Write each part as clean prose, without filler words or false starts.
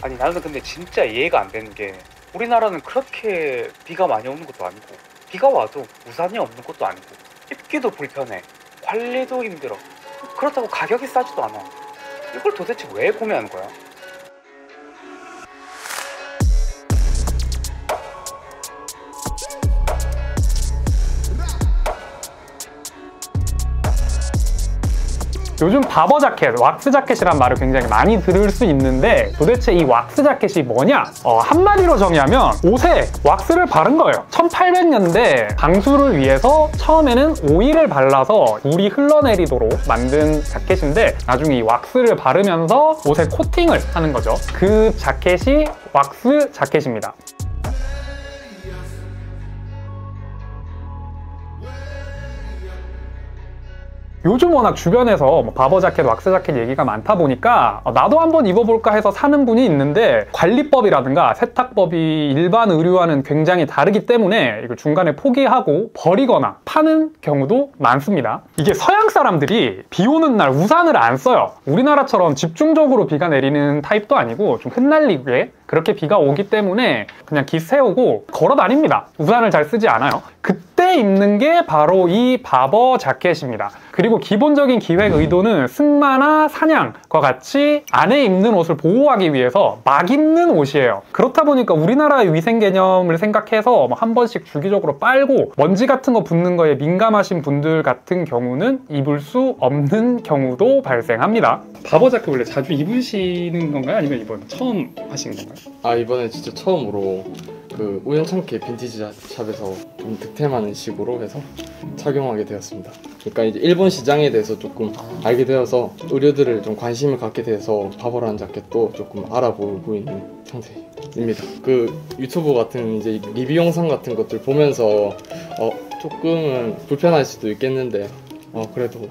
아니 나는 근데 진짜 이해가 안 되는 게 우리나라는 그렇게 비가 많이 오는 것도 아니고 비가 와도 우산이 없는 것도 아니고 입기도 불편해 관리도 힘들어 그렇다고 가격이 싸지도 않아. 이걸 도대체 왜 구매하는 거야? 요즘 바버 자켓, 왁스 자켓이란 말을 굉장히 많이 들을 수 있는데 도대체 이 왁스 자켓이 뭐냐? 한마디로 정의하면 옷에 왁스를 바른 거예요. 1800년대 방수를 위해서 처음에는 오일을 발라서 물이 흘러내리도록 만든 자켓인데 나중에 이 왁스를 바르면서 옷에 코팅을 하는 거죠. 그 자켓이 왁스 자켓입니다. 요즘 워낙 주변에서 바버 자켓, 왁스 자켓 얘기가 많다 보니까 나도 한번 입어볼까 해서 사는 분이 있는데 관리법이라든가 세탁법이 일반 의류와는 굉장히 다르기 때문에 이걸 중간에 포기하고 버리거나 파는 경우도 많습니다. 이게 서양 사람들이 비 오는 날 우산을 안 써요. 우리나라처럼 집중적으로 비가 내리는 타입도 아니고 좀 흩날리게 그렇게 비가 오기 때문에 그냥 기 세우고 걸어 다닙니다. 우산을 잘 쓰지 않아요. 그때 입는 게 바로 이 바버 자켓입니다. 그리고 기본적인 기획 의도는 승마나 사냥과 같이 안에 입는 옷을 보호하기 위해서 막 입는 옷이에요. 그렇다 보니까 우리나라의 위생 개념을 생각해서 한 번씩 주기적으로 빨고 먼지 같은 거 붙는 거에 민감하신 분들 같은 경우는 입을 수 없는 경우도 발생합니다. 바버 자켓 원래 자주 입으시는 건가요? 아니면 이번 처음 하신 건가요? 아, 이번에 진짜 처음으로 그 우연찮게 빈티지 샵에서 좀 득템하는 식으로 해서 착용하게 되었습니다. 그러니까 이제 일본 시장에 대해서 조금 알게 되어서 의류들을 좀 관심을 갖게 돼서 바버라는 자켓도 조금 알아보고 있는 상태입니다. 그 유튜브 같은 이제 리뷰 영상 같은 것들 보면서 조금은 불편할 수도 있겠는데 그래도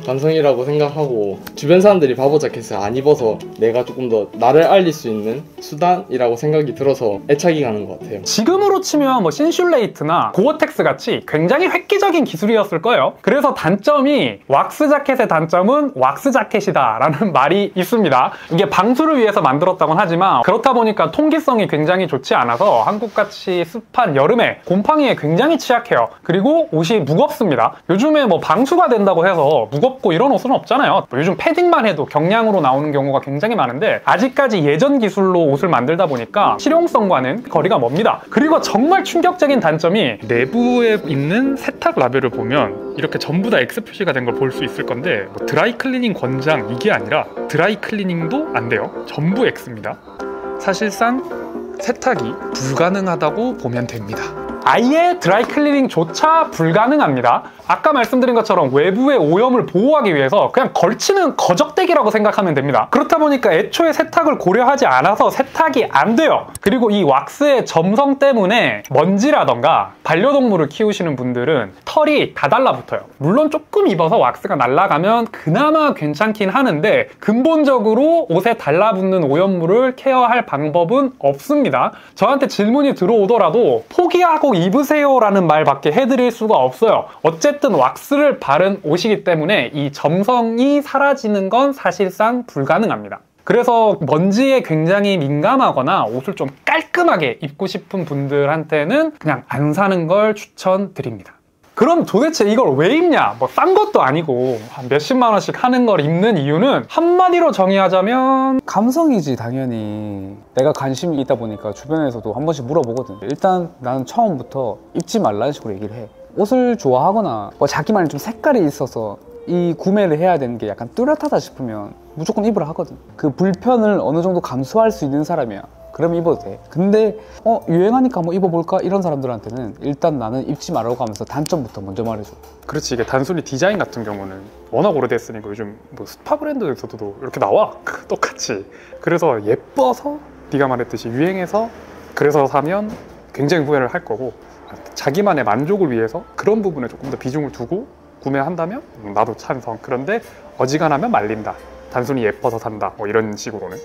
감성이라고 생각하고 주변 사람들이 바버 자켓을 안 입어서 내가 조금 더 나를 알릴 수 있는 수단이라고 생각이 들어서 애착이 가는 것 같아요. 지금으로 치면 신슐레이트나 고어텍스 같이 굉장히 획기적인 기술이었을 거예요. 그래서 단점이 왁스 자켓의 단점은 왁스 자켓이다 라는 말이 있습니다. 이게 방수를 위해서 만들었다고는 하지만 그렇다 보니까 통기성이 굉장히 좋지 않아서 한국같이 습한 여름에 곰팡이에 굉장히 취약해요. 그리고 옷이 무겁습니다. 요즘에 방수가 된다고 해서 무겁고 이런 옷은 없잖아요. 요즘 패딩만 해도 경량으로 나오는 경우가 굉장히 많은데 아직까지 예전 기술로 옷을 만들다 보니까 실용성과는 거리가 멉니다. 그리고 정말 충격적인 단점이 내부에 있는 세탁 라벨을 보면 이렇게 전부 다 X 표시가 된 걸 볼 수 있을 건데 드라이 클리닝 권장 이게 아니라 드라이 클리닝도 안 돼요. 전부 X입니다. 사실상 세탁이 불가능하다고 보면 됩니다. 아예 드라이 클리닝조차 불가능합니다. 아까 말씀드린 것처럼 외부의 오염을 보호하기 위해서 그냥 걸치는 거적대기라고 생각하면 됩니다. 그렇다 보니까 애초에 세탁을 고려하지 않아서 세탁이 안 돼요. 그리고 이 왁스의 점성 때문에 먼지라던가 반려동물을 키우시는 분들은 털이 다 달라붙어요. 물론 조금 입어서 왁스가 날아가면 그나마 괜찮긴 하는데 근본적으로 옷에 달라붙는 오염물을 케어할 방법은 없습니다. 저한테 질문이 들어오더라도 포기하고 입으세요 라는 말밖에 해드릴 수가 없어요. 어쨌든 왁스를 바른 옷이기 때문에 이 점성이 사라지는 건 사실상 불가능합니다. 그래서 먼지에 굉장히 민감하거나 옷을 좀 깔끔하게 입고 싶은 분들한테는 그냥 안 사는 걸 추천드립니다. 그럼 도대체 이걸 왜 입냐? 싼 것도 아니고 한 몇십만 원씩 하는 걸 입는 이유는 한마디로 정의하자면 감성이지. 당연히 내가 관심이 있다 보니까 주변에서도 한 번씩 물어보거든. 일단 나는 처음부터 입지 말라는 식으로 얘기를 해. 옷을 좋아하거나 자기만의 좀 색깔이 있어서 이 구매를 해야 되는 게 약간 뚜렷하다 싶으면 무조건 입으라 하거든. 그 불편을 어느 정도 감수할 수 있는 사람이야. 그럼 입어도 돼. 근데 유행하니까 한번 입어볼까? 이런 사람들한테는 일단 나는 입지 말라고 하면서 단점부터 먼저 말해줘. 그렇지. 이게 단순히 디자인 같은 경우는 워낙 오래됐으니까 요즘 스파 브랜드에서도 이렇게 나와. 똑같이. 그래서 예뻐서 네가 말했듯이 유행해서 그래서 사면 굉장히 후회를 할 거고 자기만의 만족을 위해서 그런 부분에 조금 더 비중을 두고 구매한다면 나도 찬성. 그런데 어지간하면 말린다. 단순히 예뻐서 산다. 이런 식으로는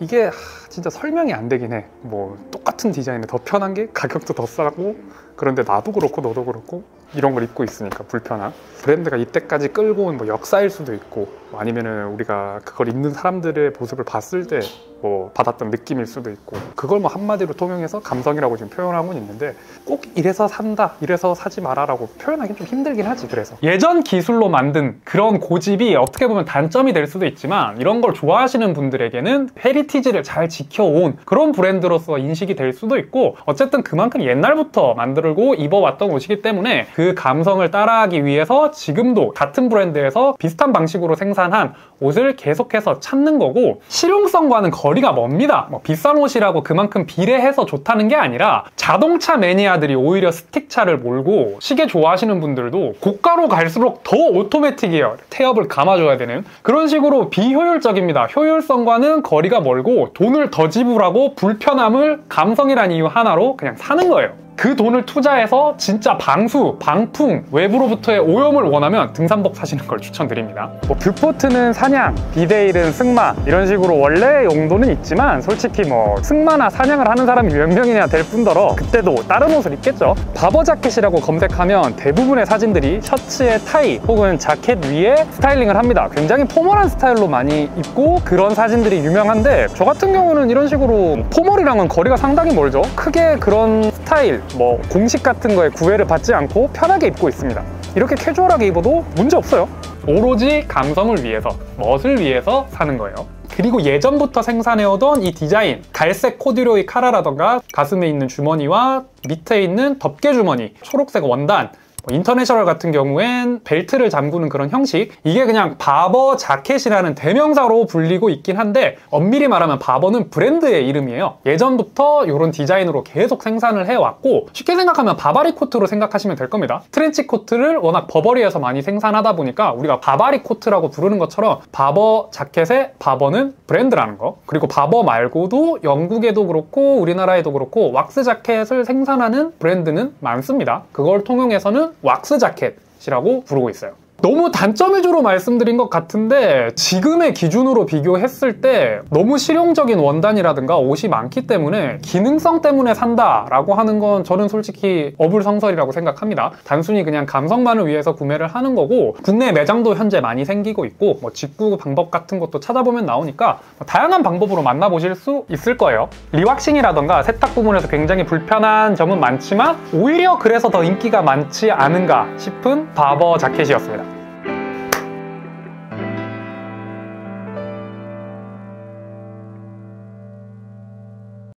이게 진짜 설명이 안 되긴 해. 뭐 똑같은 디자인에 더 편한 게 가격도 더 싸고, 그런데 나도 그렇고 너도 그렇고 이런 걸 입고 있으니까 불편한, 브랜드가 이때까지 끌고 온 뭐 역사일 수도 있고, 뭐 아니면은 우리가 그걸 입는 사람들의 모습을 봤을 때 뭐 받았던 느낌일 수도 있고, 그걸 뭐 한마디로 통용해서 감성이라고 지금 표현하고는 있는데, 꼭 이래서 산다, 이래서 사지 마라라고 표현하기는 좀 힘들긴 하지. 그래서 예전 기술로 만든 그런 고집이 어떻게 보면 단점이 될 수도 있지만, 이런 걸 좋아하시는 분들에게는 헤리티지를 잘 지켜온 그런 브랜드로서 인식이 될 수도 있고, 어쨌든 그만큼 옛날부터 만들고 입어왔던 옷이기 때문에 그 감성을 따라하기 위해서 지금도 같은 브랜드에서 비슷한 방식으로 생산한 옷을 계속해서 찾는 거고, 실용성과는 거리가 멉니다. 뭐 비싼 옷이라고 그만큼 비례해서 좋다는 게 아니라, 자동차 매니아들이 오히려 스틱차를 몰고, 시계 좋아하시는 분들도 고가로 갈수록 더 오토매틱이에요. 태엽을 감아줘야 되는 그런 식으로 비효율적입니다. 효율성과는 거리가 멀고 돈을 더 지불하고 불편함을 감성이란 이유 하나로 그냥 사는 거예요. 그 돈을 투자해서 진짜 방수, 방풍, 외부로부터의 오염을 원하면 등산복 사시는 걸 추천드립니다. 뭐 뷰포트는 사냥, 비데일은 승마, 이런 식으로 원래 용도는 있지만, 솔직히 뭐 승마나 사냥을 하는 사람이 몇 명이냐 될 뿐더러 그때도 다른 옷을 입겠죠. 바버 자켓이라고 검색하면 대부분의 사진들이 셔츠에 타이 혹은 자켓 위에 스타일링을 합니다. 굉장히 포멀한 스타일로 많이 입고 그런 사진들이 유명한데, 저 같은 경우는 이런 식으로 포멀이랑은 거리가 상당히 멀죠. 크게 그런 스타일, 뭐 공식 같은 거에 구애를 받지 않고 편하게 입고 있습니다. 이렇게 캐주얼하게 입어도 문제 없어요. 오로지 감성을 위해서, 멋을 위해서 사는 거예요. 그리고 예전부터 생산해오던 이 디자인, 갈색 코듀로이 카라라던가 가슴에 있는 주머니와 밑에 있는 덮개 주머니, 초록색 원단, 인터내셔널 같은 경우엔 벨트를 잠그는 그런 형식, 이게 그냥 바버 자켓이라는 대명사로 불리고 있긴 한데, 엄밀히 말하면 바버는 브랜드의 이름이에요. 예전부터 이런 디자인으로 계속 생산을 해왔고, 쉽게 생각하면 바바리 코트로 생각하시면 될 겁니다. 트렌치 코트를 워낙 버버리에서 많이 생산하다 보니까 우리가 바바리 코트라고 부르는 것처럼, 바버 자켓의 바버는 브랜드라는 거. 그리고 바버 말고도 영국에도 그렇고 우리나라에도 그렇고 왁스 자켓을 생산하는 브랜드는 많습니다. 그걸 통용해서는 왁스 자켓이라고 부르고 있어요. 너무 단점 위주로 말씀드린 것 같은데, 지금의 기준으로 비교했을 때 너무 실용적인 원단이라든가 옷이 많기 때문에 기능성 때문에 산다라고 하는 건 저는 솔직히 어불성설이라고 생각합니다. 단순히 그냥 감성만을 위해서 구매를 하는 거고, 국내 매장도 현재 많이 생기고 있고, 뭐 직구 방법 같은 것도 찾아보면 나오니까 다양한 방법으로 만나보실 수 있을 거예요. 리왁싱이라던가 세탁 부분에서 굉장히 불편한 점은 많지만 오히려 그래서 더 인기가 많지 않은가 싶은 바버 자켓이었습니다.